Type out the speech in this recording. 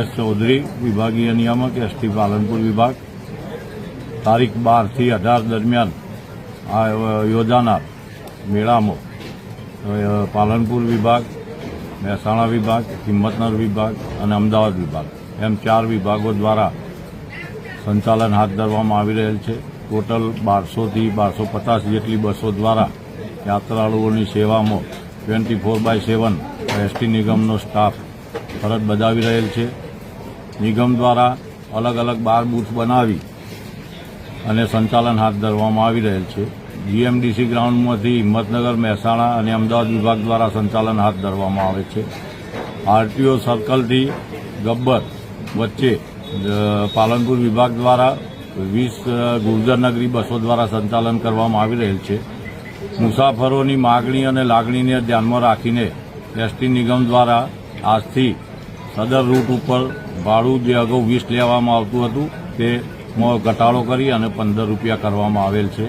S Chaudhary, વિભાગીય નિયામક, ST Palanpur વિભાગ. તારીખ 12 થી 18 દરમિયાન આ યોજાનાર મેળામાં પાલનપુર વિભાગ, મહેસાણા વિભાગ, હિંમતનગર વિભાગ અને અમદાવાદ વિભાગ એમ 4 વિભાગો દ્વારા સંચાલન હાથ ધરવામાં આવી રહેલ છે. ટોટલ 1200 થી 1250 જેટલી બસો દ્વારા યાત્રાળુઓની સેવામાં 24/7 એસટી નિગમનો સ્ટાફ ફરજ બજાવી રહેલ છે. નિગમ દ્વારા અલગ અલગ 12 બૂથ બનાવી અને સંચાલન હાથ ધરવામાં આવી રહેલ છે. જીએમડીસી ગ્રાઉન્ડમાંથી હિંમતનગર, મહેસાણા અને અમદાવાદ વિભાગ દ્વારા સંચાલન હાથ ધરવામાં આવે છે. આરટીઓ સર્કલથી ગબ્બર વચ્ચે પાલનપુર વિભાગ દ્વારા 20 ગુર્જરનગરી બસો દ્વારા સંચાલન કરવામાં આવી રહેલ છે. મુસાફરોની માગણી અને લાગણીને ધ્યાનમાં રાખીને એસટી નિગમ દ્વારા આજથી સદર રૂટ ઉપર ભાડું જે અગાઉ 20 લેવામાં આવતું હતું તેમાં ઘટાડો કરી અને 15 રૂપિયા કરવામાં આવેલ છે.